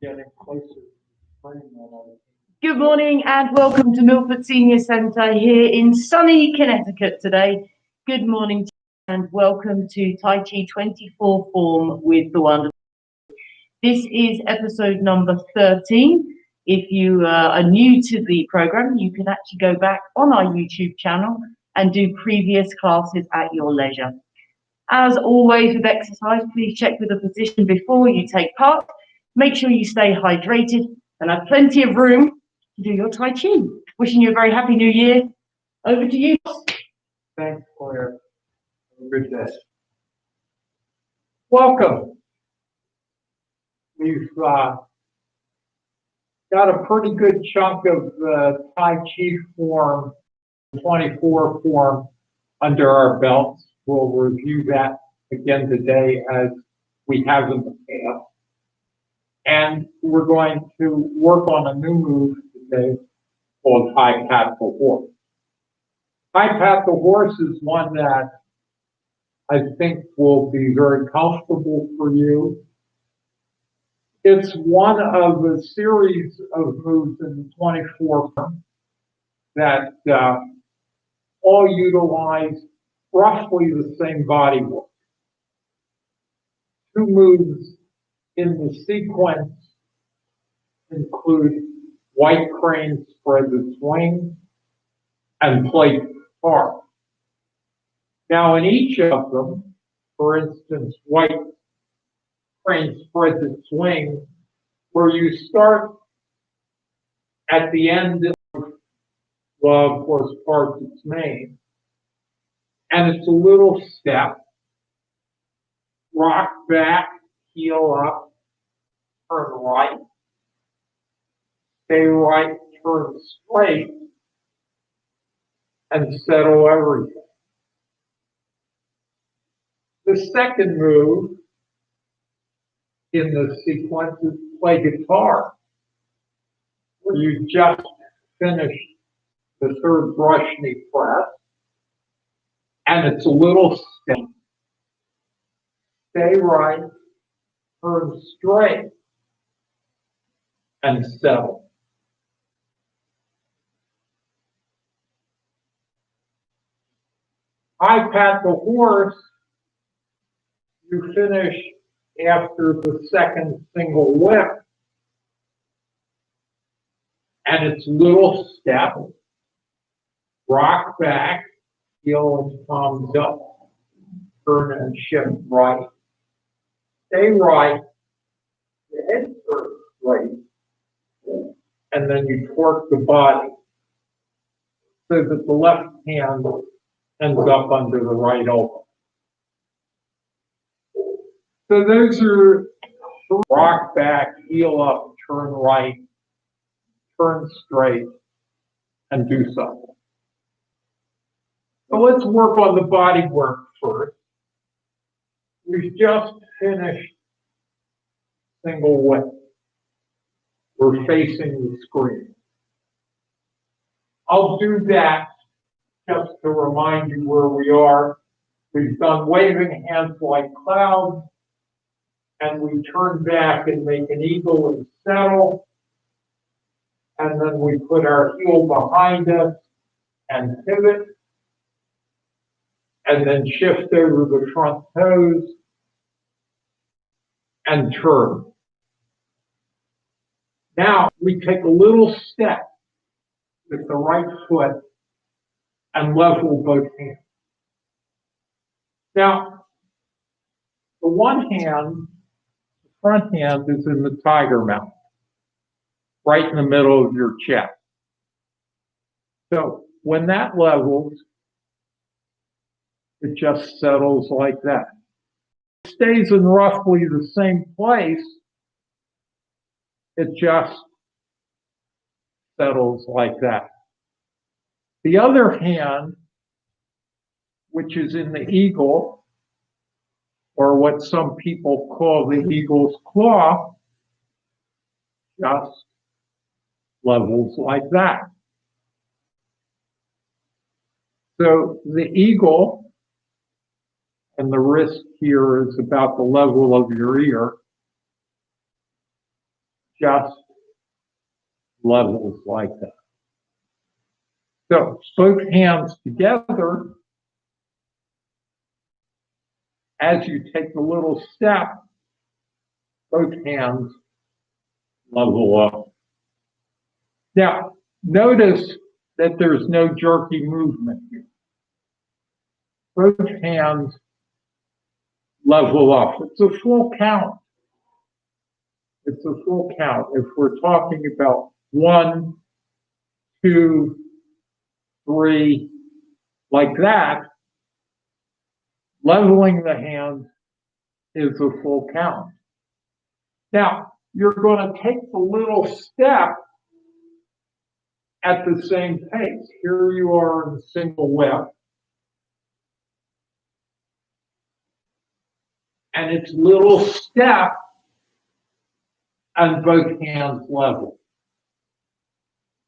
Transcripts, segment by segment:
Getting closer to spring already. Good morning and welcome to Milford Senior Center here in sunny Connecticut today. Good morning and welcome to Tai Chi 24 form with the wonderful. This is episode number 13. If you are new to the program, you can actually go back on our YouTube channel and do previous classes at your leisure. As always with exercise, please check with the physician before you take part. Make sure you stay hydrated and have plenty of room to do your Tai Chi. Wishing you a very happy new year. Over to you. Thanks, Claire. Have a good day. Welcome. We've got a pretty good chunk of the Tai Chi form, 24 form, under our belts. We'll review that again today as we have in the past. And we're going to work on a new move today called High Pat the Horse. High Pat the Horse is one that I think will be very comfortable for you. It's one of a series of moves in the 24 form that all utilize roughly the same body work. Two moves in the sequence include white crane spread swing and plate guitar. Now in each of them, for instance, white crane spread swing, where you start at the end of, well, of course, parts its main, and it's a little step, rock back, heel up, turn right, stay right, turn straight, and settle everything. The second move in the sequence is play guitar, where you just finish the third brush knee press, and it's a little step. Stay right, turn straight, and settle. High Pat the Horse, you finish after the second single whip, and it's little step, rock back, heel and thumbs up, turn and shift right, stay right, the head turns straight, and then you torque the body so that the left hand ends up under the right elbow. So those are rock back, heel up, turn right, turn straight, and do something. So let's work on the body work first. We've just finished single whip. We're facing the screen. I'll do that just to remind you where we are. We've done waving hands like clouds, and we turn back and make an eagle and settle, and then we put our heel behind us and pivot, and then shift over the front toes and turn. Now we take a little step with the right foot and level both hands. Now, the one hand, the front hand is in the tiger mount, right in the middle of your chest. So when that levels, it just settles like that. It stays in roughly the same place. It just settles like that. The other hand, which is in the eagle, or what some people call the eagle's claw, just levels like that. So the eagle, and the wrist here is about the level of your ear, just levels like that. So both hands together, as you take the little step, both hands level up. Now, notice that there's no jerky movement here. Both hands level up. It's a full count. It's a full count. If we're talking about 1, 2, 3, like that, leveling the hands is a full count. Now, you're going to take the little step at the same pace. Here you are in the single whip. And it's little step and both hands level.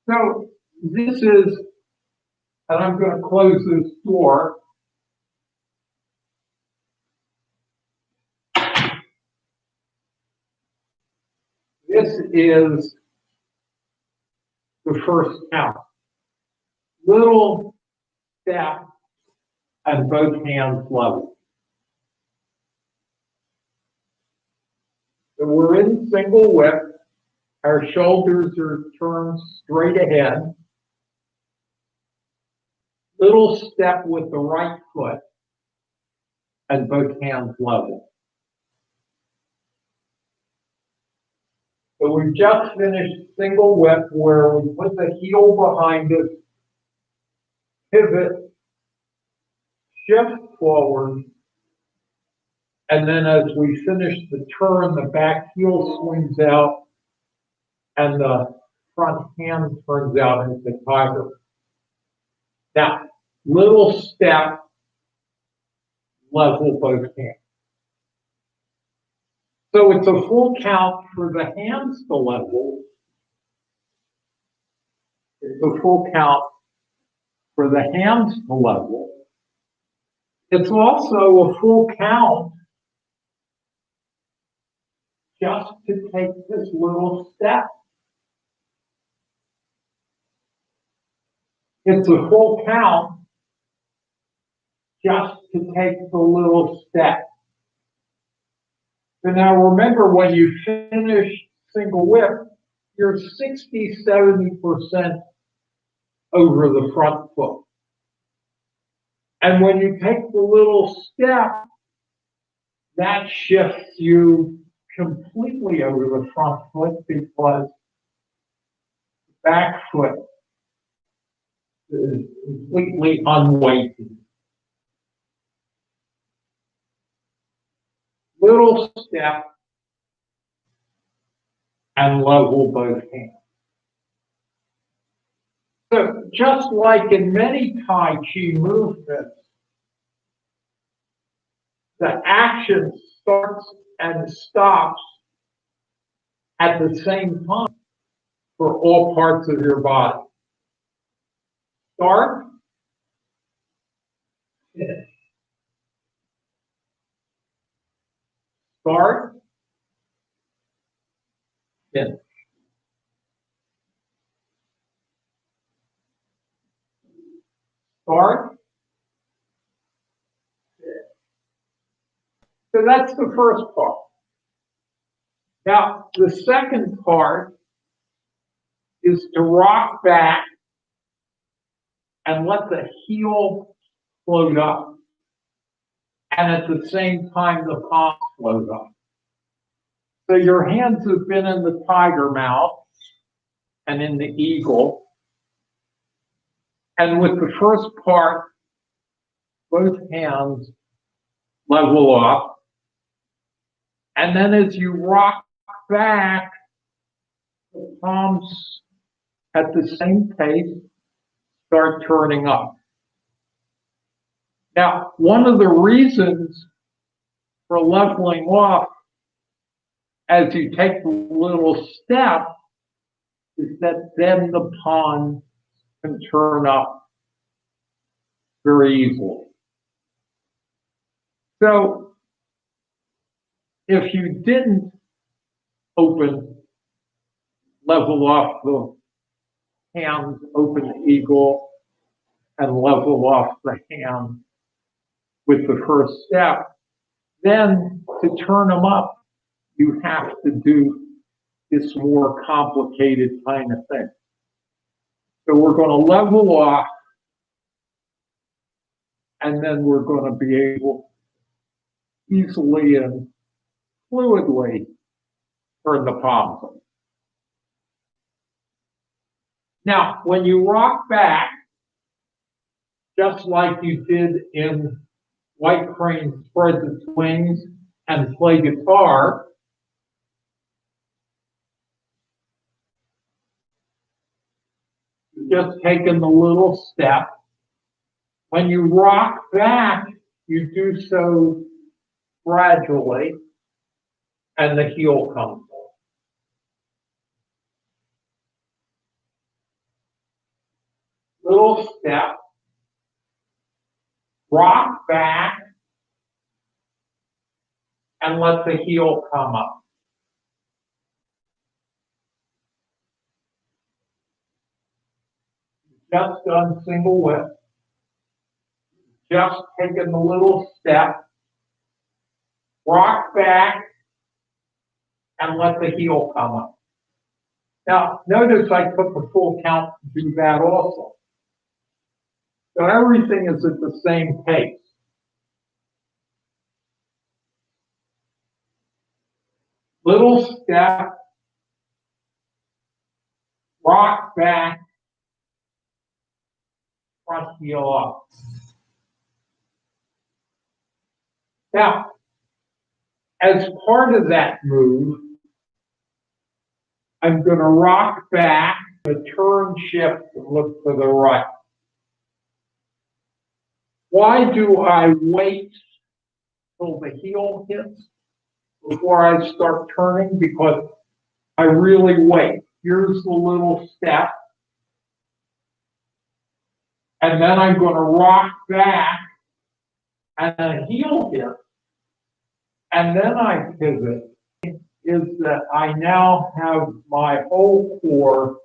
So this is, and I'm going to close this door. This is the first count. Little step and both hands level. So we're in single whip. Our shoulders are turned straight ahead. Little step with the right foot and both hands level. So we've just finished single whip where we put the heel behind us, pivot, shift forward, and then as we finish the turn, the back heel swings out and the front hand turns out into tiger. Now, little step, level both hands. So it's a full count for the hands to level. It's a full count for the hands to level. It's also a full count just to take this little step. It's a full count just to take the little step. So now remember, when you finish single whip, you're 60–70% over the front foot. And when you take the little step, that shifts you completely over the front foot because the back foot is completely unweighted. Little step and level both hands. So just like in many Tai Chi movements, the action starts and stops at the same time for all parts of your body. Start, finish. Start, finish. Start, finish. So that's the first part. Now, the second part is to rock back and let the heel float up. And at the same time, the palms float up. So your hands have been in the tiger mouth and in the eagle. And with the first part, both hands level up. And then as you rock back, the palms at the same pace start turning up. Now, one of the reasons for leveling off as you take the little step is that then the palms can turn up very easily. So if you didn't open level off the hands, open the eagle, and level off the hand with the first step. Then to turn them up, you have to do this more complicated kind of thing. So we're going to level off, and then we're going to be able easily and fluidly turn the palms up. Now, when you rock back, just like you did in White Crane Spreads Its Wings and Play Guitar, just taking the little step. When you rock back, you do so gradually, and the heel comes off. Little step, rock back, and let the heel come up. Just done single whip. Just taking the little step, rock back, and let the heel come up. Now, notice I took the full count to do that also. So everything is at the same pace. Little step, rock back, front heel up. Now, as part of that move, I'm going to rock back, the turn shift, and look to the right. Why do I wait till the heel hits before I start turning? Because I really wait. Here's the little step. And then I'm going to rock back, and the heel hits. And then I pivot. Is that I now have my whole core,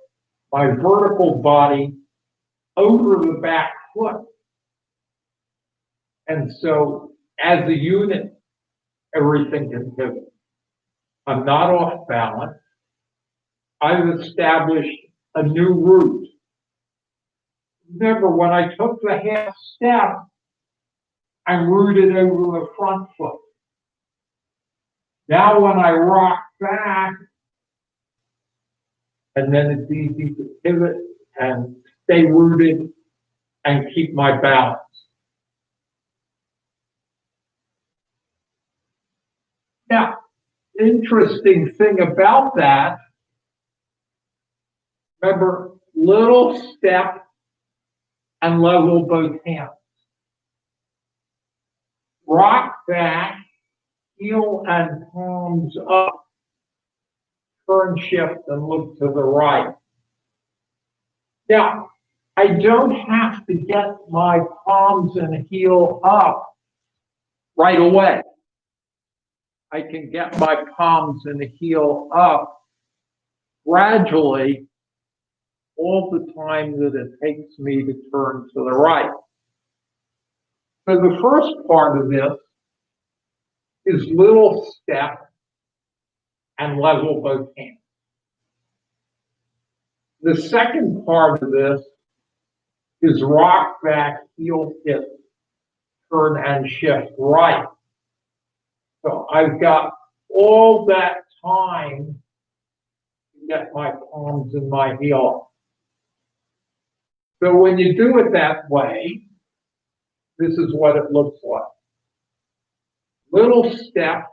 my vertical body over the back foot. And so as a unit, everything can pivot. I'm not off balance. I've established a new route. Remember, when I took the half step, I'm rooted over the front foot. Now when I rock back, and then it's easy to pivot and stay rooted and keep my balance. Now, interesting thing about that, remember, little step and level both hands. Rock back, heel and palms up, turn shift and look to the right. Now, I don't have to get my palms and heel up right away. I can get my palms and heel up gradually all the time that it takes me to turn to the right. So the first part of this is little step and level both hands. The second part of this is rock back, heel hit, turn and shift right. So I've got all that time to get my palms and my heel. So when you do it that way, this is what it looks like. Little step,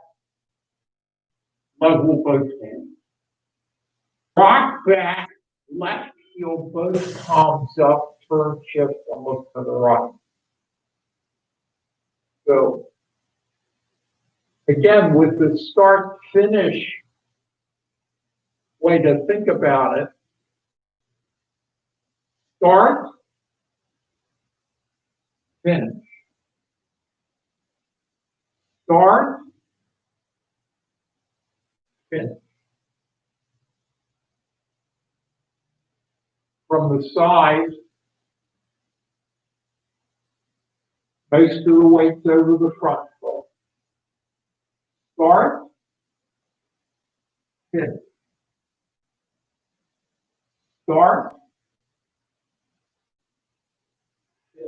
level both hands. Rock back, left heel, both palms up, turn, shift, and look to the right. So, again, with the start-finish way to think about it, start, finish. Start, finish. from the sides. Most of the weight's over the front foot. Start. Hit. Start. Hit.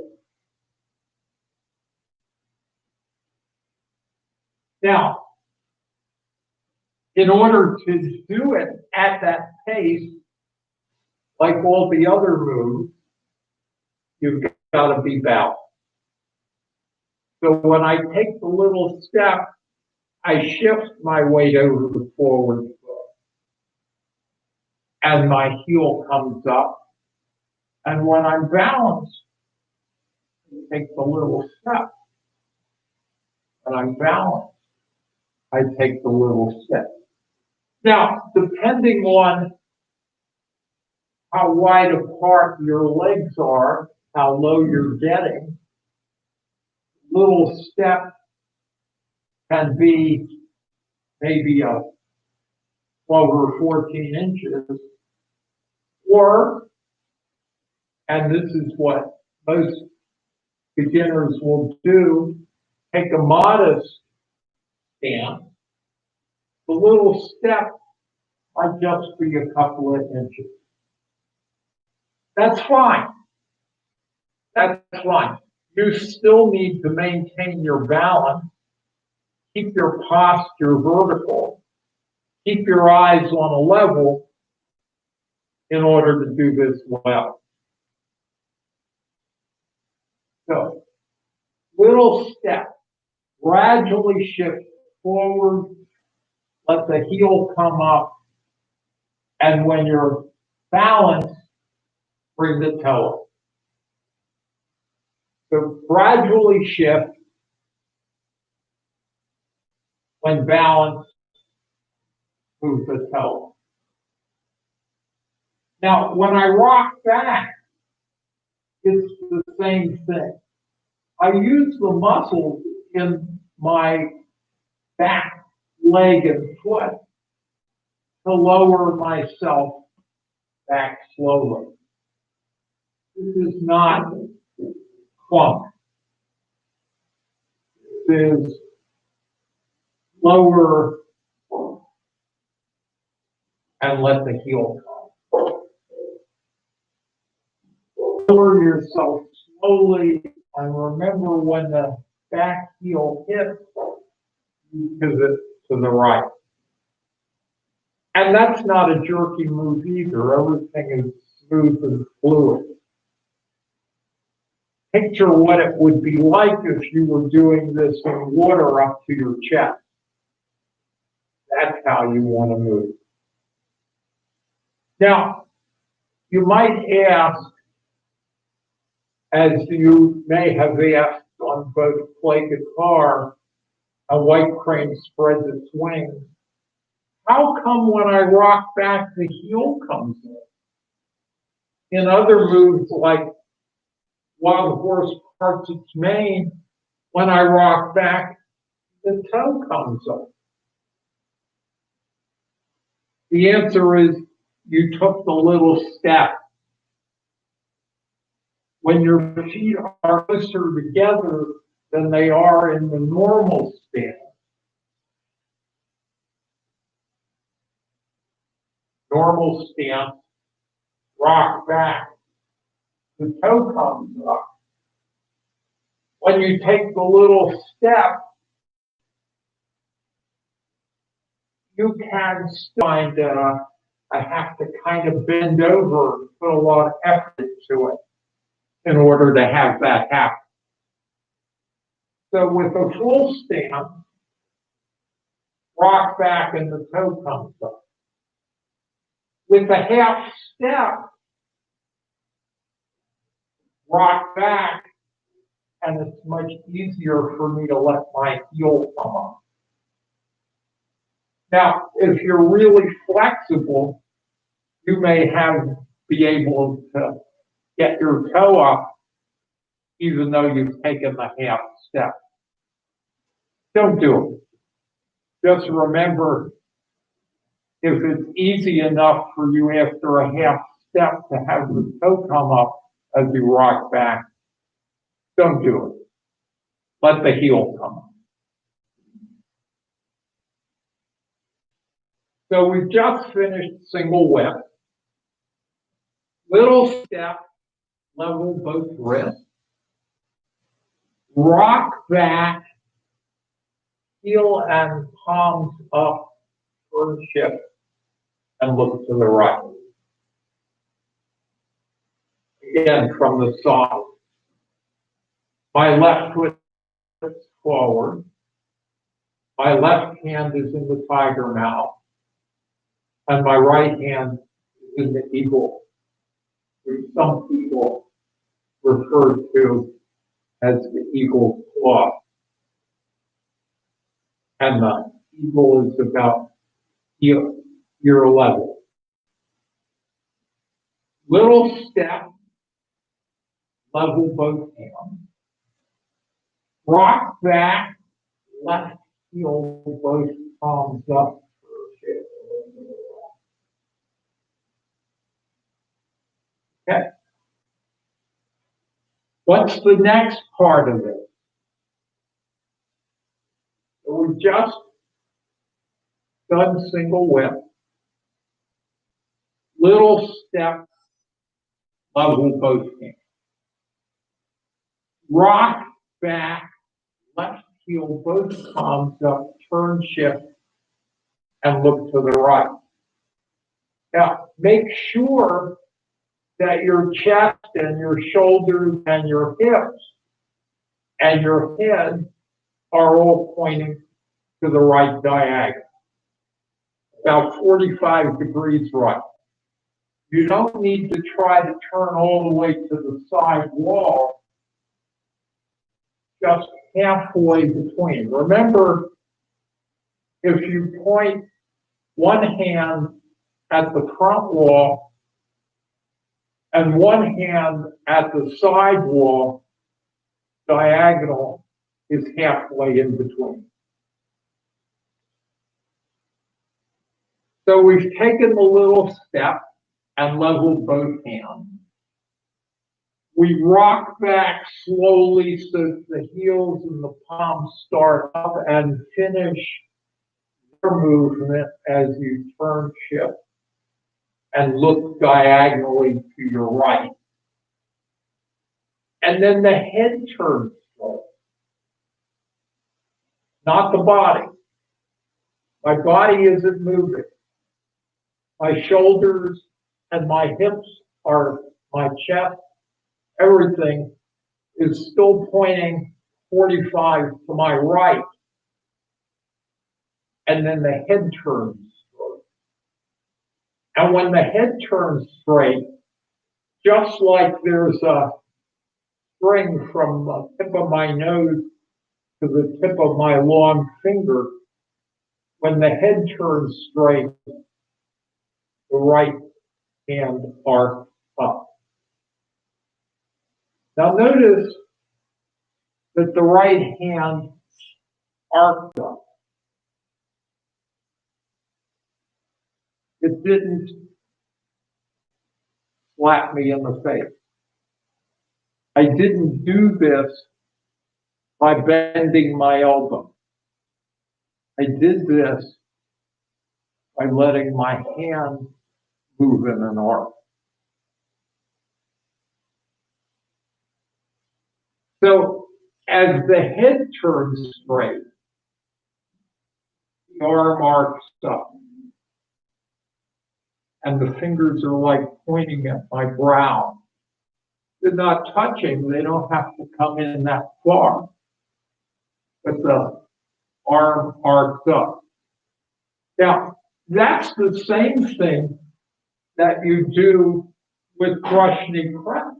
Now, in order to do it at that pace, like all the other moves, you've got to be balanced. So when I take the little step, I shift my weight over the forward foot. And my heel comes up. And when I'm balanced, I take the little step. When I'm balanced, I take the little step. Now, depending on how wide apart your legs are, how low you're getting, little step can be maybe a 12 or 14 inches, or, and this is what most beginners will do, take a modest stance. The little step might just be a couple of inches. That's fine. That's fine. You still need to maintain your balance, keep your posture vertical, keep your eyes on a level in order to do this well. So, little step, gradually shift forward, let the heel come up, and when you're balanced, bring the toe up. So gradually shift. When balanced, move the toe. Now, when I rock back, it's the same thing. I use the muscles in my back, leg, and foot to lower myself back slowly. This is not clunk. This is lower and let the heel come. Lower yourself slowly and remember when the back heel hits, you pivot to the right. And that's not a jerky move either. Everything is smooth and fluid. Picture what it would be like if you were doing this in water up to your chest. That's how you want to move. Now, you might ask, as you may have asked on both play guitar, a white crane spreads its wings. How come when I rock back, the heel comes in? In other moves like wild horse parts its mane, when I rock back, the toe comes up. The answer is you took the little step. When your feet are closer together than they are in the normal stance, rock back, the toe comes up. When you take the little step, you can find I have to kind of bend over and put a lot of effort into it in order to have that happen. So with a full stance, rock back and the toe comes up. With a half step, rock back, and it's much easier for me to let my heel come up. Now, if you're really flexible, you may be able to get your toe up even though you've taken the half step. Don't do it. Just remember, if it's easy enough for you after a half step to have the toe come up as you rock back, don't do it. Let the heel come up. So we've just finished single whip. Little step, level both wrists. Rock back, heel and palms up, turn shift, and look to the right. Again, from the side. My left foot is forward. My left hand is in the tiger mouth. And my right hand is in the eagle, which some people refer to as the eagle claw. And the eagle is about ear level. Little step, level both hands. Rock back, left heel, both palms up. Okay. What's the next part of it? So we've just done single whip. Little step, level both hands. Rock back, left heel, both palms up, turn shift, and look to the right. Now, make sure that your chest and your shoulders and your hips and your head are all pointing to the right diagonal, about 45 degrees right. You don't need to try to turn all the way to the side wall, just halfway between. Remember, if you point one hand at the front wall and one hand at the side wall, diagonal is halfway in between. So we've taken the little step and leveled both hands. We rock back slowly so that the heels and the palms start up and finish your movement as you turn shift and look diagonally to your right. And then the head turns straight, not the body. My body isn't moving. My shoulders and my hips are, my chest, everything is still pointing 45 to my right. And then the head turns straight. And when the head turns straight, just like there's a string from the tip of my nose to the tip of my long finger, when the head turns straight, the right hand arcs up. Now notice that the right hand arced up. It didn't slap me in the face. I didn't do this by bending my elbow. I did this by letting my hand move in an arc. So as the head turns straight, the arm arcs up. And the fingers are like pointing at my brow. They're not touching, they don't have to come in that far. But the arm arcs up. Now, that's the same thing that you do with crush knee press.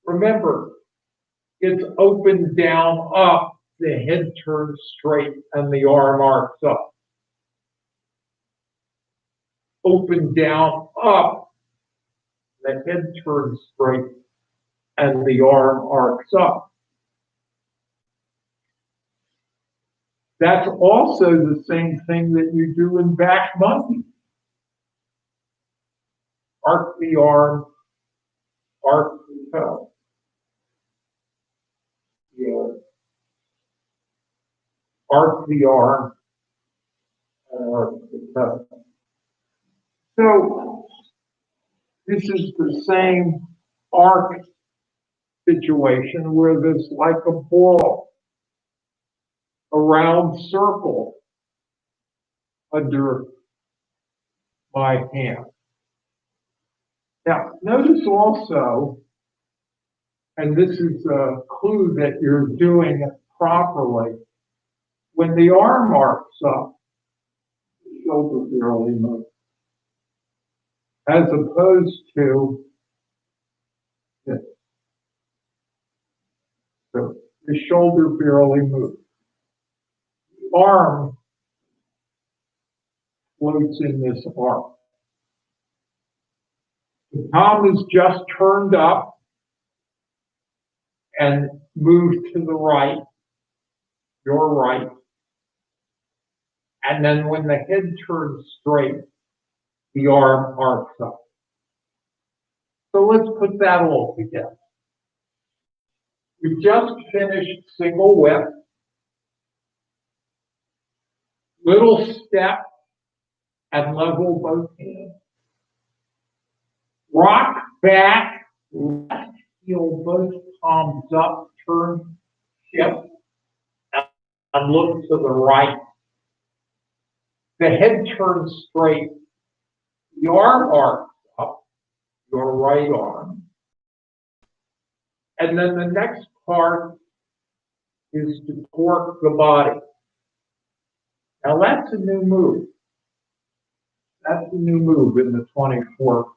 Remember, it's open, down, up, the head turns straight, and the arm arcs up. Open, down, up, the head turns straight, and the arm arcs up. That's also the same thing that you do in back monkey. arc the arm, arc the toe. Yeah. Arc the arm, and arc the toe. So this is the same arc situation where there's like a ball, a round circle under my hand. Now, notice also, and this is a clue that you're doing it properly, when the arm arcs up, the shoulder barely moves, as opposed to this. So the shoulder barely moves. The arm floats in this arc. The palm is just turned up and moved to the right, your right. And then when the head turns straight, the arm arcs up. So let's put that all together. We just finished single whip, little step, and level both hands. Rock back, left heel, both palms up, turn, shift, and look to the right. The head turns straight, the arm arcs up, your right arm. And then the next part is to torque the body. Now that's a new move. That's a new move in the 24 form.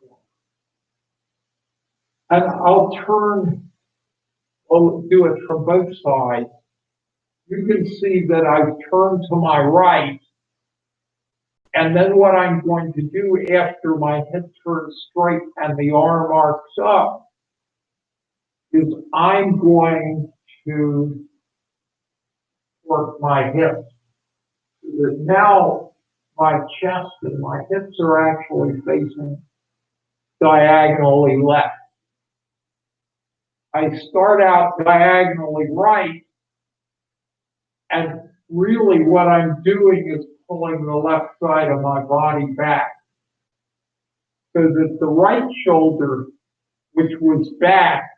And I'll do it from both sides. You can see that I've turned to my right. And then what I'm going to do after my head turns straight and the arm arcs up is I'm going to work my hips. So that now my chest and my hips are actually facing diagonally left. I start out diagonally right, and really what I'm doing is pulling the left side of my body back. So that the right shoulder, which was back,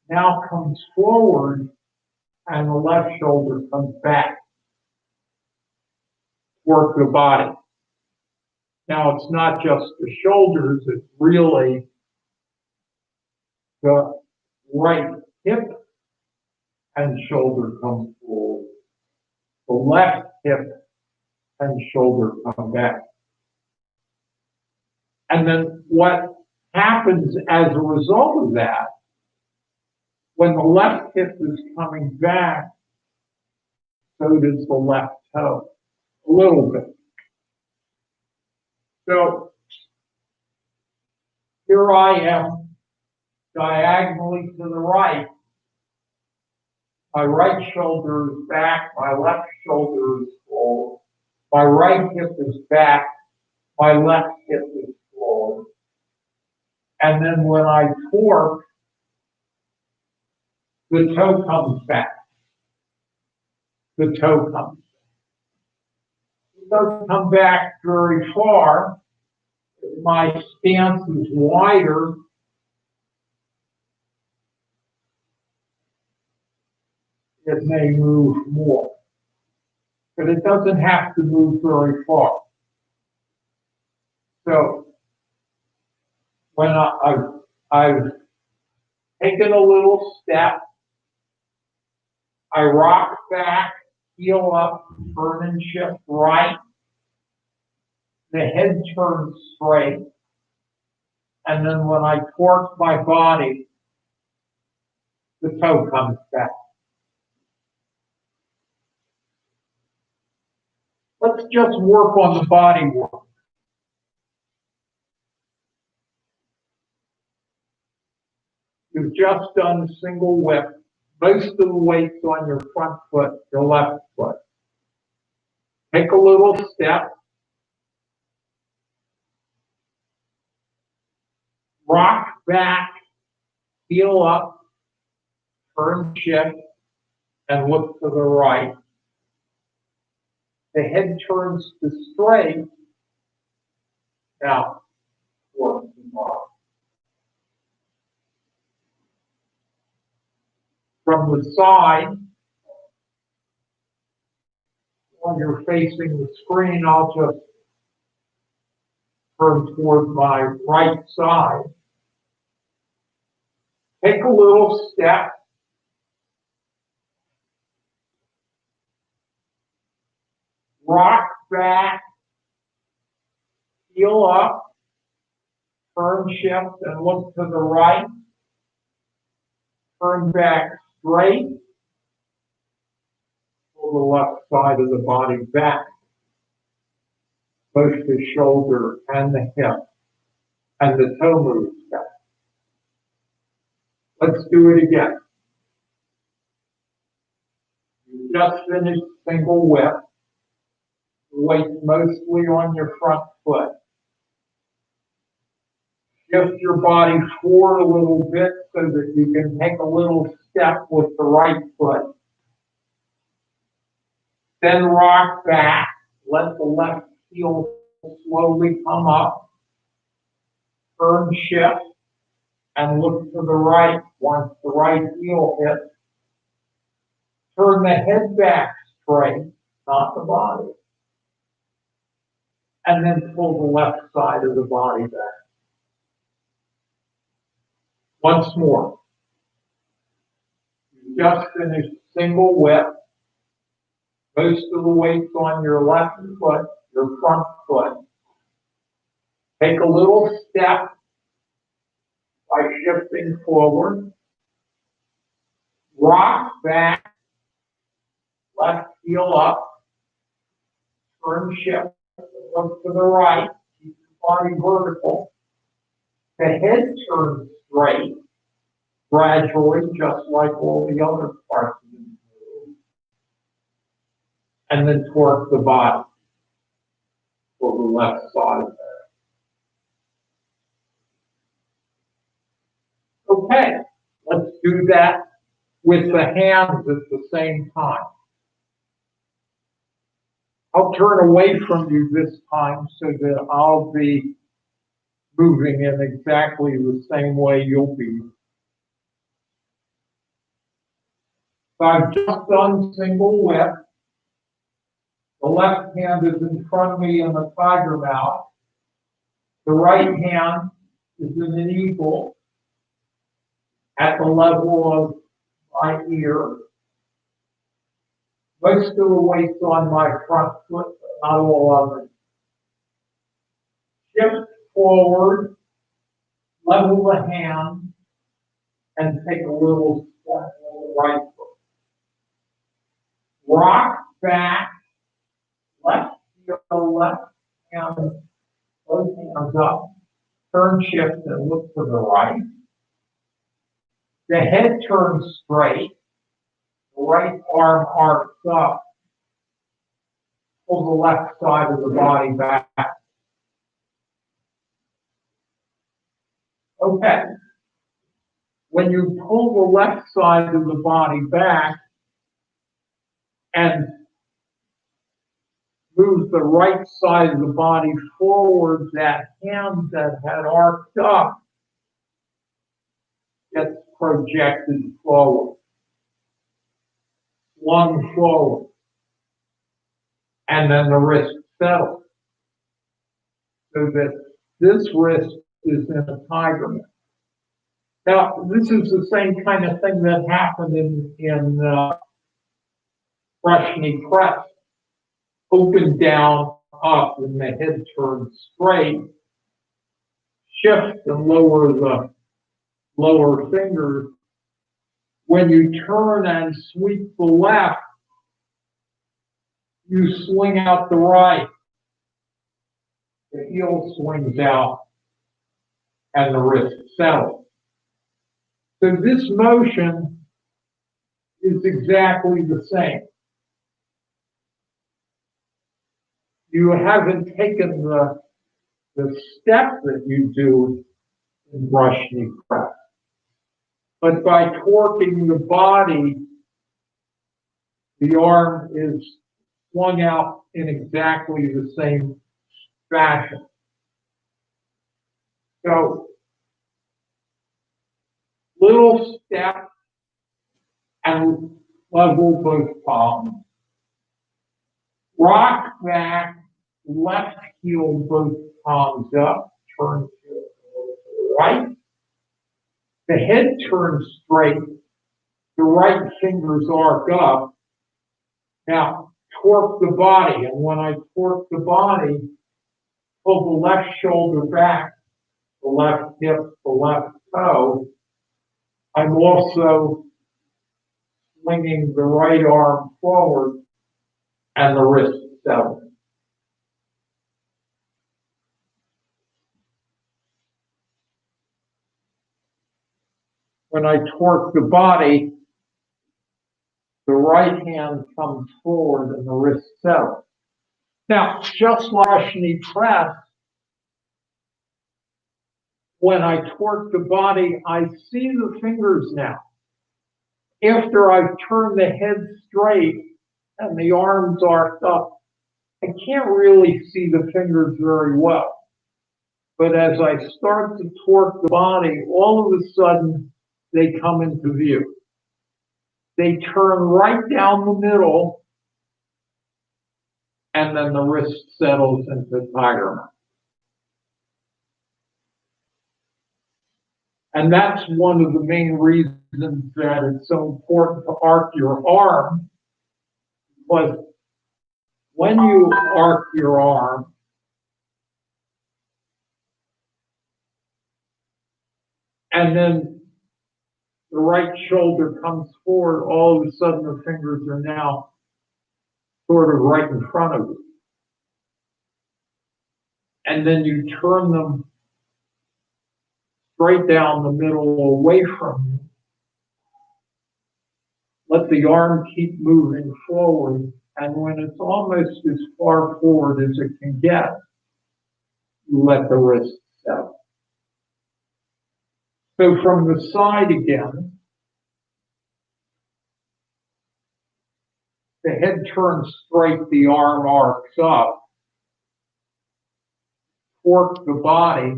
now comes forward, and the left shoulder comes back. Work the body. Now it's not just the shoulders, it's really the right hip and shoulder comes forward. The left hip and shoulder come back. And then what happens as a result of that, when the left hip is coming back, so does the left toe, a little bit. So here I am, diagonally to the right. My right shoulder is back, my left shoulder is forward. My right hip is back, my left hip is forward. And then when I torque, the toe comes back. The toe comes back. It doesn't come back very far. My stance is wider. It may move more, but it doesn't have to move very far. So when I've taken a little step, I rock back, heel up, turn and shift right. The head turns straight. And then when I torque my body, the toe comes back. Let's just work on the body work. You've just done a single whip. Most of the weight's on your front foot, your left foot. Take a little step. Rock back, heel up, turn shift, and look to the right. The head turns to straight. Now, work tomorrow. From the side, while you're facing the screen, I'll just turn toward my right side. Take a little step. Rock back, heel up, turn shift, and look to the right. Turn back straight. Pull the left side of the body back. Push the shoulder and the hip, and the toe moves back. Let's do it again. You just finished single whip. Weight mostly on your front foot. Shift your body forward a little bit so that you can take a little step with the right foot. Then rock back. Let the left heel slowly come up. Turn shift and look to the right once the right heel hits. Turn the head back straight, not the body. And then pull the left side of the body back. Once more. You just finished single whip. Most of the weight's on your left foot, your front foot. Take a little step by shifting forward. Rock back, left heel up. Turn shift, look to the right. Keep the body vertical. The head turns straight, gradually, just like all the other parts of the move. And then torque the body for the left side there. Okay, let's do that with the hands at the same time. I'll turn away from you this time so that I'll be moving in exactly the same way you'll be. So I've just done single whip. The left hand is in front of me in the tiger mouth. The right hand is in an eagle at the level of my ear. Most of the weight's on my front foot, but not all of it. Shift forward, level the hand, and take a little step on the right foot. Rock back, left heel, left hand, both hands up. Turn shift and look to the right. The head turns straight. The right arm arcs up. Pull the left side of the body back. Okay. When you pull the left side of the body back and move the right side of the body forward, that hand that had arced up gets projected forward, flung forward, and then the wrist settles. So that this wrist is in a tiger mouth. Now, this is the same kind of thing that happened in fresh knee press. Open, down, up, and the head turns straight. Shift and lower the lower fingers. When you turn and sweep the left, you swing out the right. The heel swings out and the wrist settles. So this motion is exactly the same. You haven't taken the step that you do in brush knee press. But by torquing the body, the arm is swung out in exactly the same fashion. So, little step and level both palms. Rock back, left heel, both palms up, turn to the right. The head turns straight, the right fingers arc up. Now, torque the body, and when I torque the body, pull the left shoulder back, the left hip, the left toe. I'm also swinging the right arm forward and the wrist settle. When I torque the body, the right hand comes forward and the wrist settles. Now, just like brush knee press, when I torque the body, I see the fingers now. After I've turned the head straight and the arms arched up, I can't really see the fingers very well. But as I start to torque the body, all of a sudden, they come into view. They turn right down the middle, and then the wrist settles into tiger mouth. And that's one of the main reasons that it's so important to arc your arm, because when you arc your arm, and then the right shoulder comes forward, all of a sudden the fingers are now sort of right in front of you. And then you turn them straight down the middle away from you. Let the arm keep moving forward, and when it's almost as far forward as it can get, you let the wrist settle. So from the side again, the head turns straight, the arm arcs up, torque the body,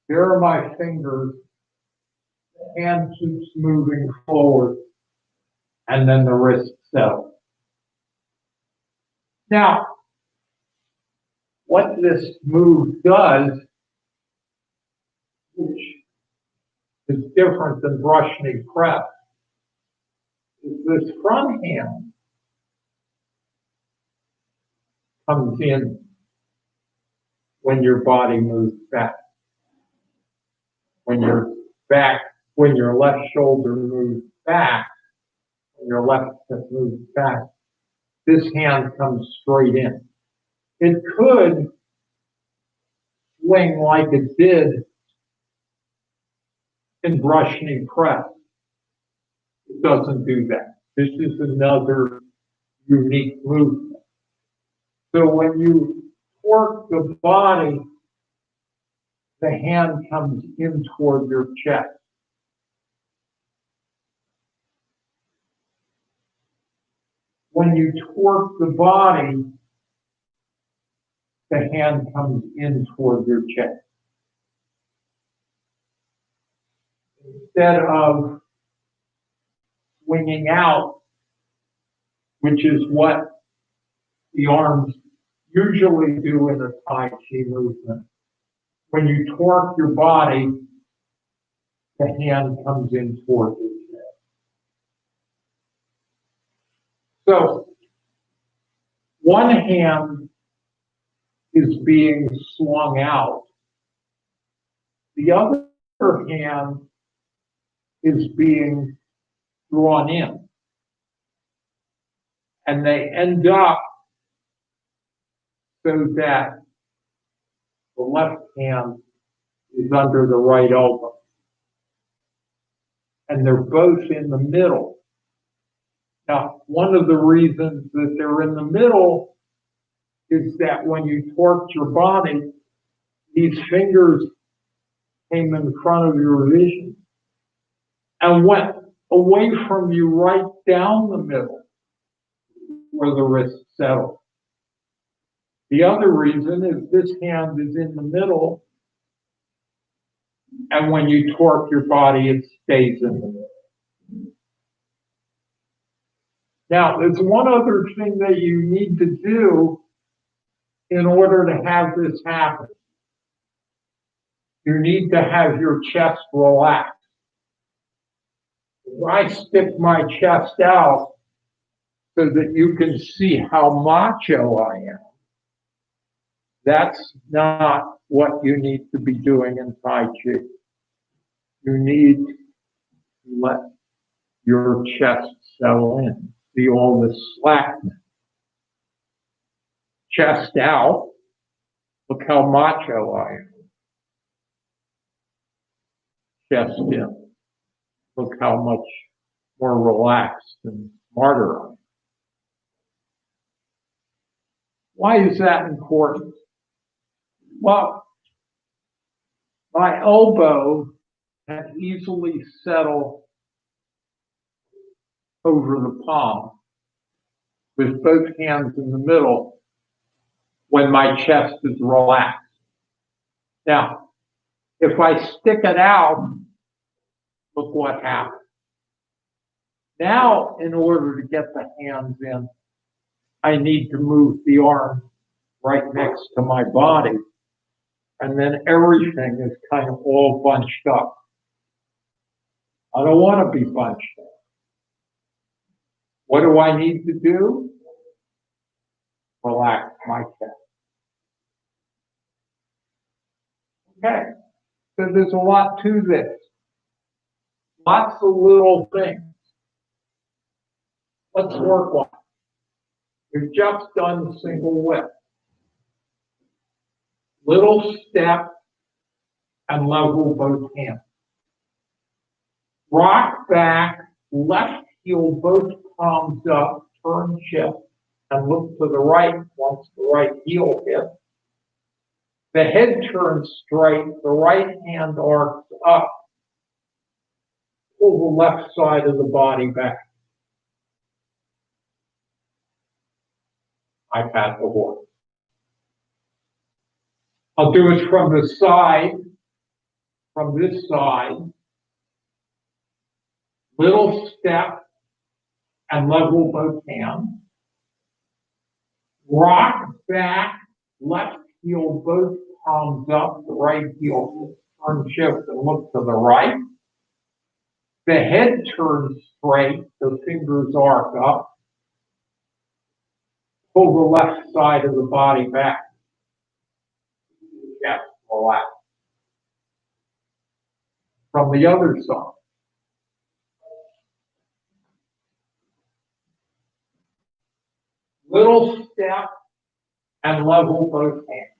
there are my fingers, the hand keeps moving forward, and then the wrist settles. Now, what this move does, which is different than brush knee press, is this front hand comes in when your body moves back. When your left shoulder moves back, when your left hip moves back, this hand comes straight in. It could swing like it did in brush knee press. It doesn't do that. This is another unique movement. So when you torque the body, the hand comes in toward your chest. When you torque the body, the hand comes in toward your chest. Instead of swinging out, which is what the arms usually do in a Tai Chi movement, when you torque your body, the hand comes in toward your chest. So, one hand is being swung out. The other hand is being drawn in. And they end up so that the left hand is under the right elbow. And they're both in the middle. Now, one of the reasons that they're in the middle is that when you torque your body, these fingers came in front of your vision and went away from you right down the middle where the wrist settled. The other reason is this hand is in the middle, and when you torque your body, it stays in the middle. Now, there's one other thing that you need to do in order to have this happen. You need to have your chest relaxed. I stick my chest out so that you can see how macho I am. That's not what you need to be doing in Tai Chi. You need to let your chest settle in. See all this slackness. Chest out. Look how macho I am. Chest in. Look how much more relaxed and smarter I am. Why is that important? Well, my elbow can easily settle over the palm with both hands in the middle when my chest is relaxed. Now, if I stick it out, look what happens. Now, in order to get the hands in, I need to move the arm right next to my body, and then everything is kind of all bunched up. I don't want to be bunched up. What do I need to do? Relax my chest. Okay, so there's a lot to this. Lots of little things. Let's work on it. We've just done single whip. Little step and level both hands. Rock back, left heel, both palms up, turn shift, and look to the right once the right heel hits. The head turns straight, the right hand arcs up. Pull the left side of the body back. I pat the horse. I'll do it from the side, from this side. Little step and level both hands. Rock back, left heel, both palms up, the right heel, turn shift and look to the right. The head turns straight, the fingers arc up. Pull the left side of the body back. Chest relax. From the other side. Little step and level both hands.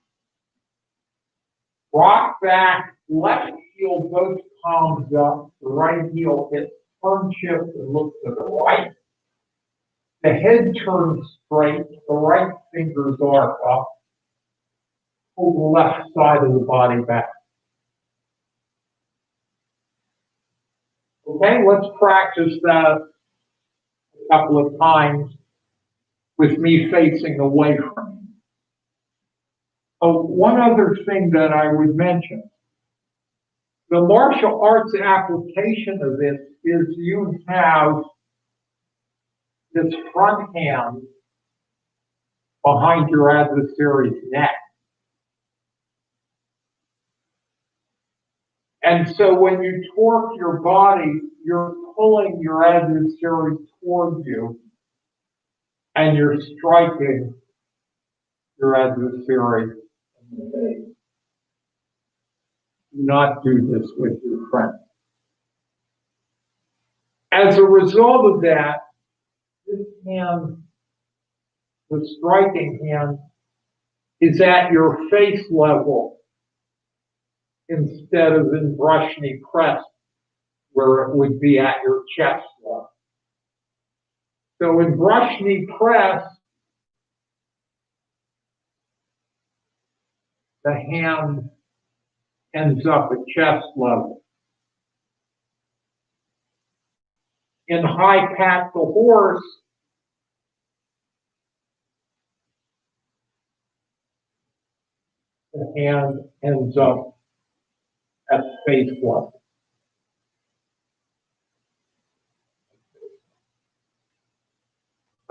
Rock back, left heel, both palms up, the right heel hits, turn shift and look to the right. The head turns straight, the right fingers arc up. Pull the left side of the body back. Okay, let's practice that a couple of times with me facing away from you. Oh, one other thing that I would mention. The martial arts application of this is you have this front hand behind your adversary's neck. And so when you torque your body, you're pulling your adversary towards you and you're striking your adversary in the face. Do not do this with your friend. As a result of that, this hand, the striking hand, is at your face level instead of in brush knee press, where it would be at your chest level. So in brush knee press, the hand ends up at chest level. In high pat the horse, the hand ends up at face level.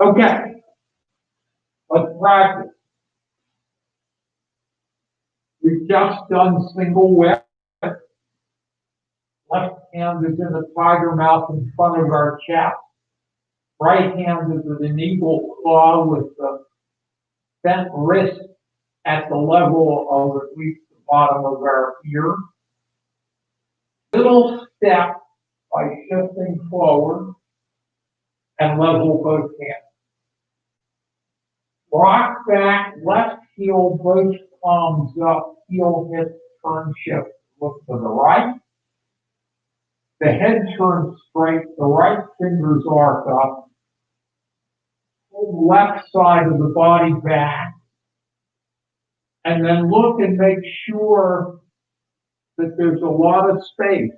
Okay, let's practice. We've just done single whip. Left hand is in the tiger mouth in front of our chest. Right hand is in an eagle claw with the bent wrist at the level of at least the bottom of our ear. Little step by shifting forward and level both hands. Rock back, left heel, both palms up, heel hits, turn shift, look to the right. The head turns straight, the right fingers arc up. Pull the left side of the body back. And then look and make sure that there's a lot of space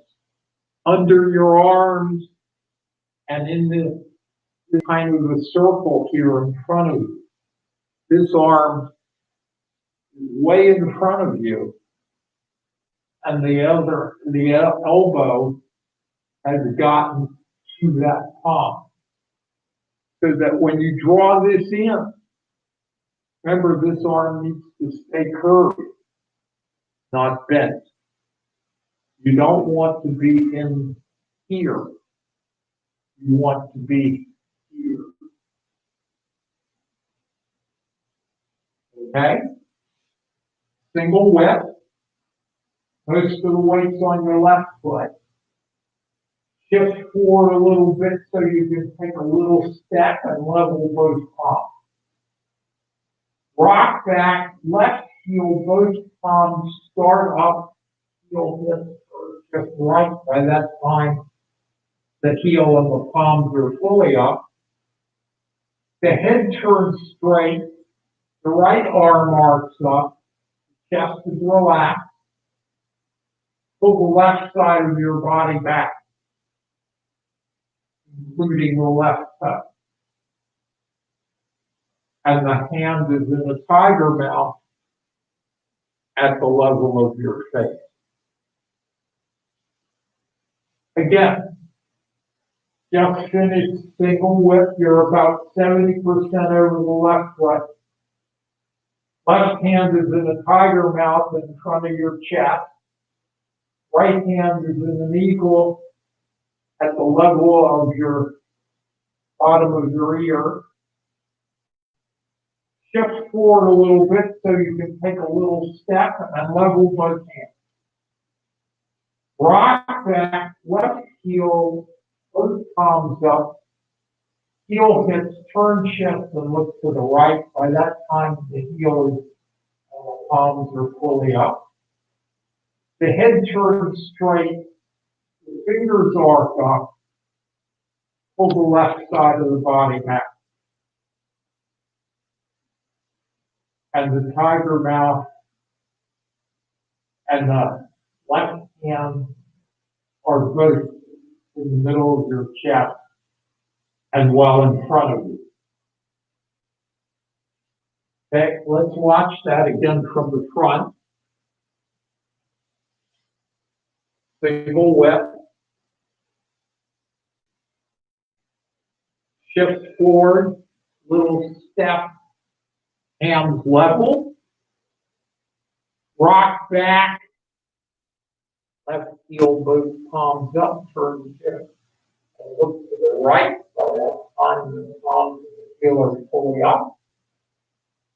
under your arms and in the kind of a circle here in front of you. This arm is way in front of you, and the elbow has gotten to that palm. So that when you draw this in, remember this arm needs to stay curved, not bent. You don't want to be in here. You want to be here. Okay? Single whip. Most of the weight's on your left foot. Shift forward a little bit so you can take a little step and level both palms. Rock back, left heel, both palms start up, heel hits just right. By that time, the heel and the palms are fully up. The head turns straight, the right arm arcs up, chest is relaxed. Pull the left side of your body back, including the left toe. And the hand is in the tiger mouth at the level of your face. Again, just finished single whip. You're about 70% over the left foot. Left hand is in the tiger mouth in front of your chest. Right hand is in an eagle at the level of your bottom of your ear. Shift forward a little bit so you can take a little step and level both hands. Rock back, left heel, both palms up. Heel hits, turn shift and look to the right. By that time, the heel is, the palms are fully up. The head turns straight, the fingers arc up. Pull the left side of the body back. And the tiger mouth and the left hand are both in the middle of your chest and well in front of you. Okay, let's watch that again from the front. Single whip. Shift forward, little step, hands level. Rock back, left heel, both palms up, turn shift. And look to the right, on the palms, the heel are fully up.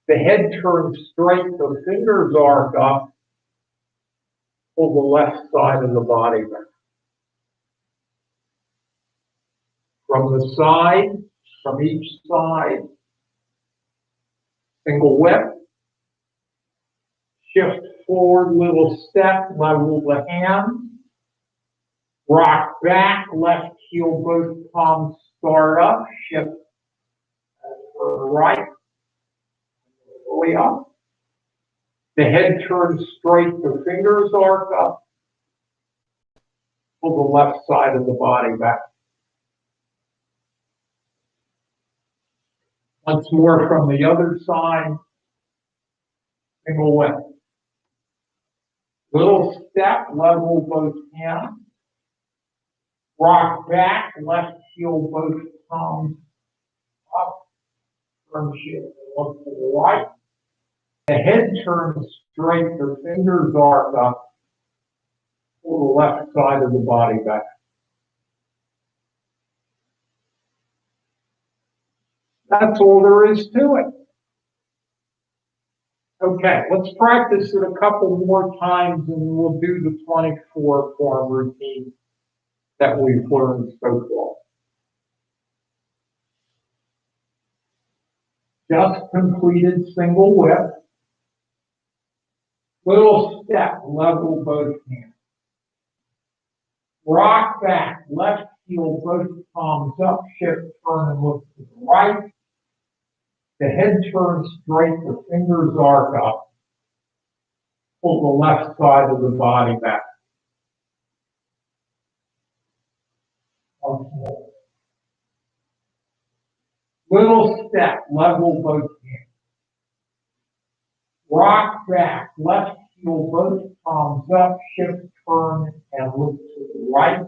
The head turns straight, the fingers arc up. Pull the left side of the body back. From the side, from each side, single whip. Shift forward, little step, level the hand. Rock back, left heel, both palms start up. Shift to the right, fully up. The head turns straight, the fingers arc up. Pull the left side of the body back. Once more from the other side, single way. Little step, level both hands. Rock back, left heel, both palms up. Turn shift, look to the right. The head turns straight, the fingers arc up. Pull the left side of the body back. That's all there is to it. Okay, let's practice it a couple more times and we'll do the 24 form routine that we've learned so far. Just completed single whip. Little step, level both hands. Rock back, left heel, both palms up, shift, turn, and look to the right. The head turns straight, the fingers arc up. Pull the left side of the body back. Okay. Little step, level both hands. Rock back, left heel, both palms up, shift, turn, and look to the right.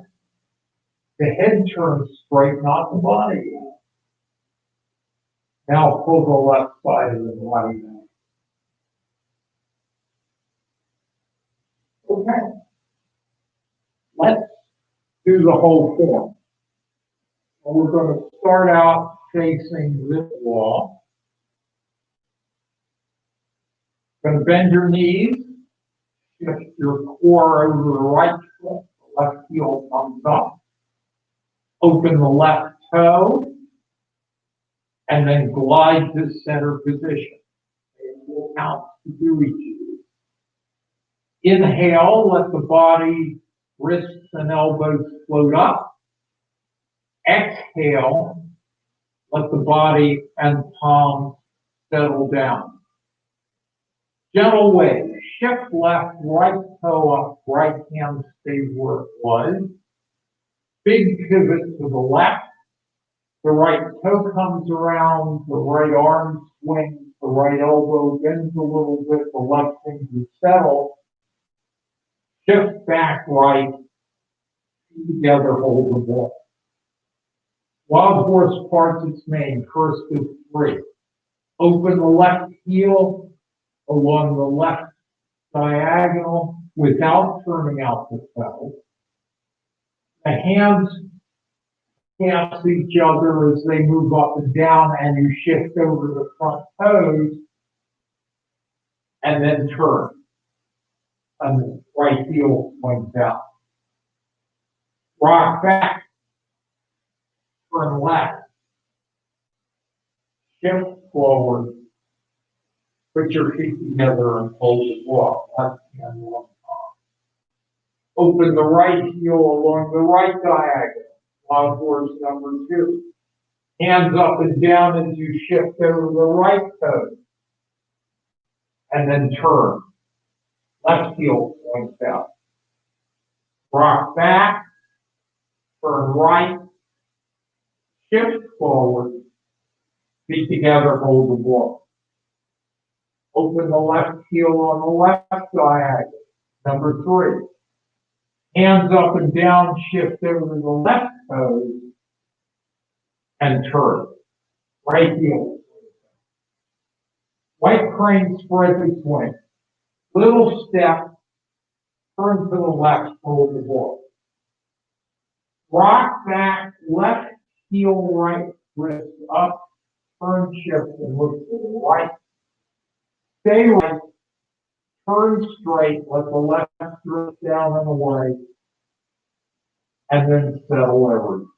The head turns straight, not the body. Now pull the left side of the body back. Okay. Let's do the whole form. And we're going to start out facing this wall. Going to bend your knees, shift your core over the right foot, the left heel comes up. Open the left toe, and then glide to center position. It will count to do each of these. Inhale, let the body, wrists and elbows float up. Exhale, let the body and palms settle down. Gentle wave, shift left, right toe up, right hand stays where it was. Big pivot to the left. The right toe comes around, the right arm swings, the right elbow bends a little bit, the left finger settle. Shift back right, together hold the ball. Wild horse parts its mane, first of three. Open the left heel along the left diagonal without turning out the toe. The hands pass each other as they move up and down, and you shift over the front toes and then turn. And the right heel swings out. Rock back, turn left, shift forward, put your feet together and hold the block. Left hand, left arm. Open the right heel along the right diagonal. Wild horse number 2. Hands up and down as you shift over the right toe. And then turn. Left heel points out. Rock back. Turn right. Shift forward. Feet together, hold the ball. Open the left heel on the left diagonal. Number 3. Hands up and down, shift over the left toes, and turn. Right heel. White crane spread its wings. Little step, turn to the left, hold the ball. Rock back, left heel, right wrist up, turn, shift, and look to the right. Stay right, turn straight, let the left drift down and away, and then settle everything.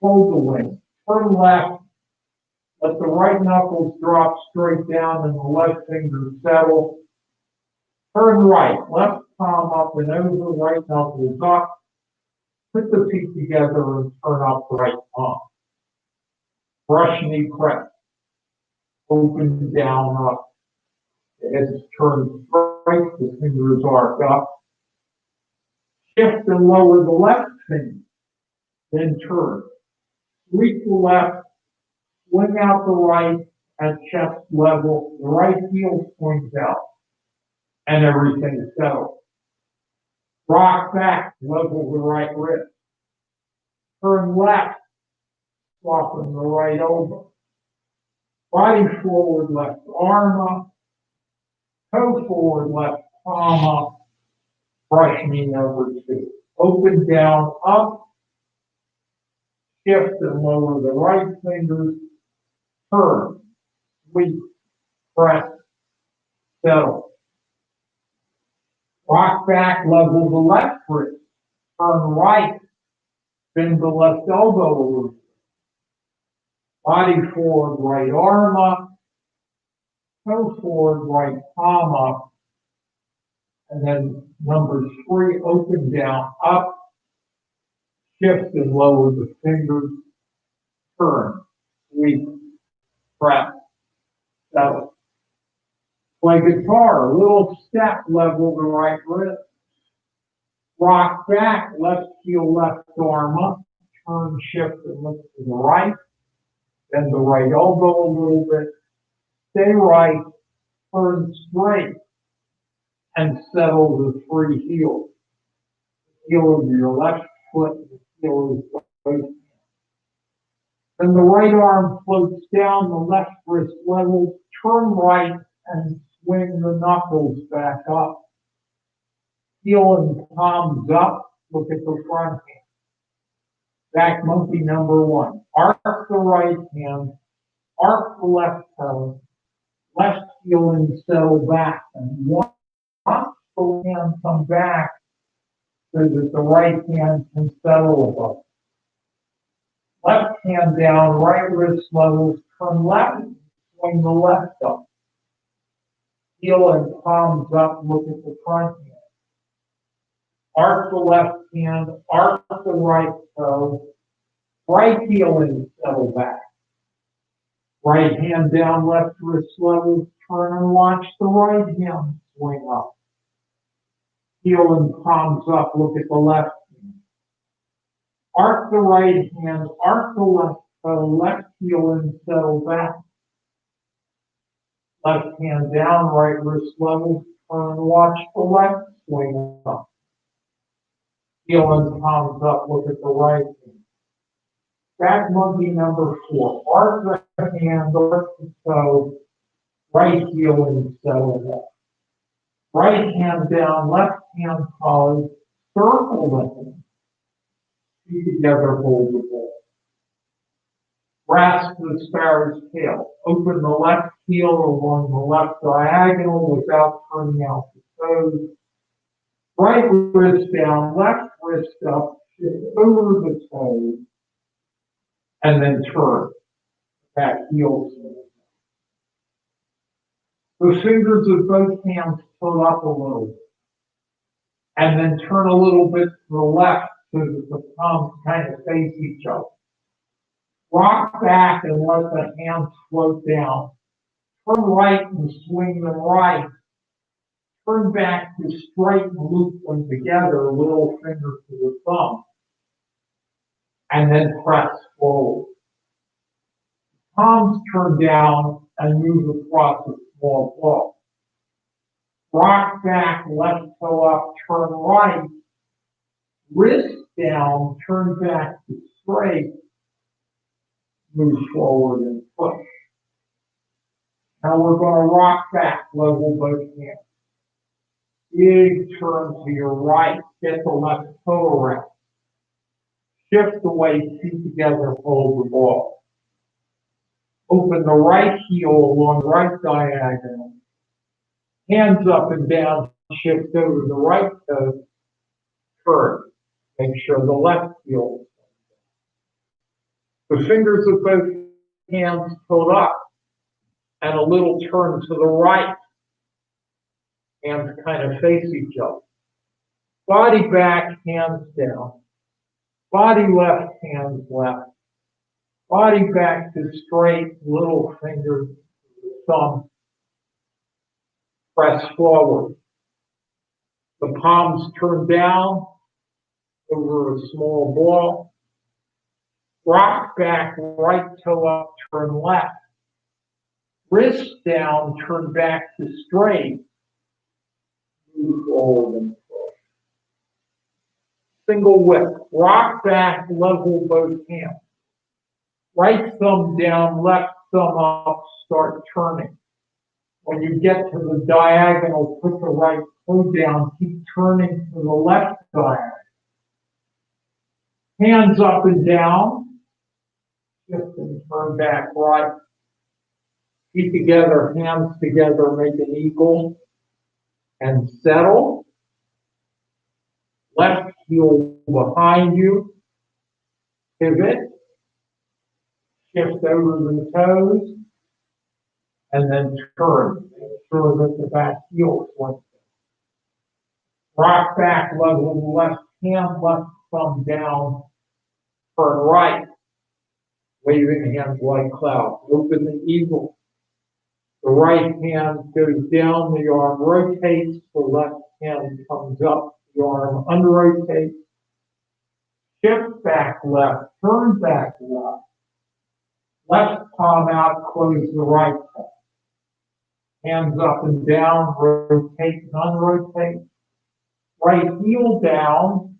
Hold the wing. Turn left, let the right knuckles drop straight down and the left finger settle. Turn right, left palm up and over, right knuckles up. Put the feet together and turn up the right palm. Brush knee press. Open down up. The head turns straight, the fingers arc up. Shift and lower the left finger, then turn. Sweep the left, swing out the right at chest level, the right heel points out, and everything settles. Rock back, level the right wrist. Turn left, soften the right elbow. Body forward, left arm up. Toe forward, left palm up. Brush knee number two. Open down, up. Shift and lower the right fingers. Turn, sweep, press, settle. Rock back, level the left wrist. Turn right, bend the left elbow a little. Body forward, right arm up. Toe forward, right palm up. And then number three, open down, up. Shift and lower the fingers. Turn, sweep, press, settle. Play guitar, a little step, level the right wrist. Rock back, left heel, left arm up. Turn, shift, and look to the right. Bend the right elbow a little bit. Stay right, turn straight, and settle the three heels. The heel of your left foot, the heel is right. Then the right arm floats down, the left wrist levels, turn right, and swing the knuckles back up. Heel and palms up, look at the front hand. Back monkey number one. Arc the right hand, arc the left toe, left heel and settle back. And watch the hand come back so that the right hand can settle above. Left hand down, right wrist levels, turn left, swing the left up. Heel and palms up, look at the front hand. Arc the left hand, arc the right toe, right heel and settle back. Right hand down, left wrist levels, turn and watch the right hand swing up. Heel and palms up, look at the left hand. Arc the right hand, arc the left toe, left heel and settle back. Left hand down, right wrist level, turn and watch the left swing up. Heel and palms up, look at the right hand. Back monkey number four. Arc the hand, arc the toe, right heel and settle back. Right hand down, left hand forward, circle the hand. Feet together, hold the ball. Grasp the sparrow's tail. Open the left heel along the left diagonal without turning out the toes. Right wrist down, left wrist up, shift over the toes, and then turn. Back heel. The fingers of both hands pull up a little bit. And then turn a little bit to the left so that the palms kind of face each other. Rock back and let the hands float down. Turn right and swing them right. Turn back to straight and loop them together, little finger to the thumb. And then press forward. Palms turn down and move across a small ball. Rock back, left toe up, turn right. Wrist down, turn back to straight. Move forward and push. Now we're going to rock back, level both hands. Big turn to your right, get the left toe around. Shift the weight, feet together, hold the ball. Open the right heel along right diagonal. Hands up and down, shift over the right toe, turn. Make sure the left heel. The fingers of both hands pulled up and a little turn to the right. Hands kind of face each other. Body back, hands down. Body left, hands left. Body back to straight, little finger, thumb. Press forward. The palms turn down over a small ball. Rock back, right toe up, turn left. Wrist down, turn back to straight. Move forward and forward. Single whip. Rock back, level both hands. Right thumb down, left thumb up, start turning. When you get to the diagonal, put the right toe down, keep turning to the left diagonal. Hands up and down, shift and turn back right. Feet together, hands together, make an eagle, and settle. Left heel behind you, pivot, shift over the toes, and then turn. Make sure that the back heel points. Rock back, level the left hand, left thumb down, turn right. Waving hands like clouds. Open the eagle. The right hand goes down, the arm rotates, the left hand comes up, the arm unrotates. Shift back left, turn back left. Left palm out, close the right palm. Hands up and down, rotate and unrotate. Right heel down,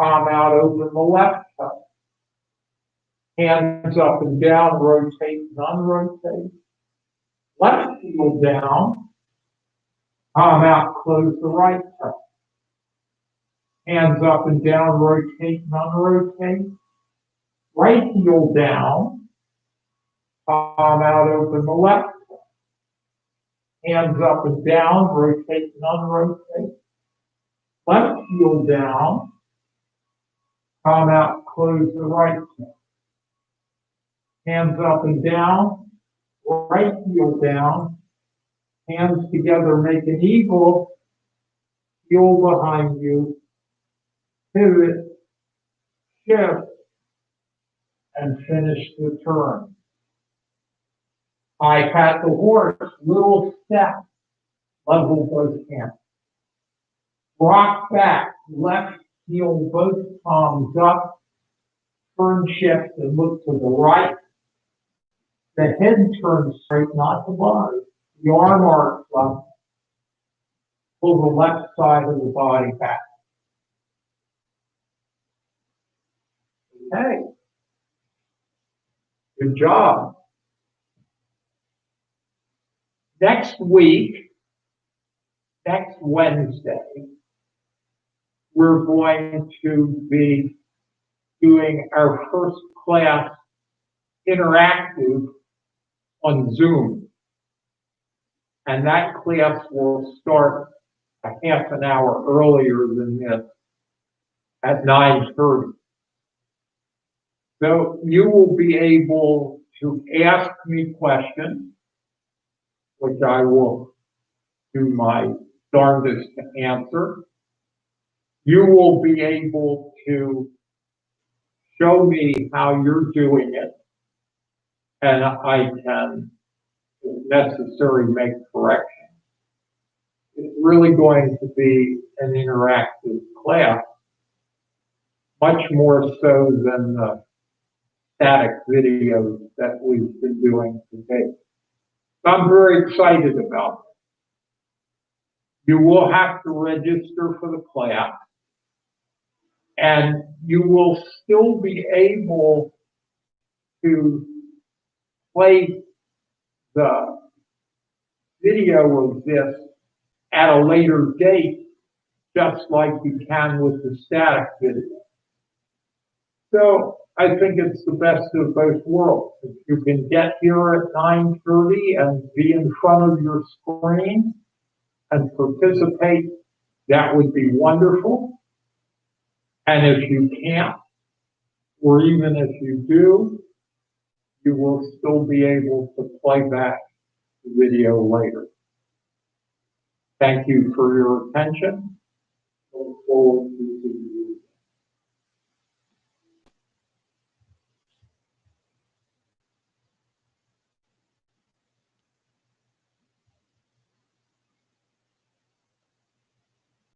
palm out, open the left toe. Hands up and down, rotate and unrotate. Left heel down, palm out, close the right toe. Hands up and down, rotate and unrotate. Right heel down, palm out, open the left toe. Hands up and down, rotate and unrotate. Left heel down, palm out, close the right toe. Hands up and down, right heel down, hands together, make an eagle, heel behind you, pivot, shift, and finish the turn. I pat the horse, little step, level both hands. Rock back, left heel, both palms up, turn, shift, and look to the right. The head turns straight, not the body. The arm arcs up. Pull the left side of the body back. Okay. Good job. Next week, next Wednesday, we're going to be doing our first class interactive on Zoom. And that class will start a half an hour earlier than this at 9:30. So you will be able to ask me questions, which I will do my darndest to answer. You will be able to show me how you're doing it, and I can, if necessary, make corrections. It's really going to be an interactive class, much more so than the static videos that we've been doing today. I'm very excited about it. You will have to register for the class, and you will still be able to play the video of this at a later date, just like you can with the static video. So I think it's the best of both worlds. If you can get here at 9:30 and be in front of your screen and participate, that would be wonderful. And if you can't, or even if you do, you will still be able to play back the video later. Thank you for your attention. Look forward to seeing you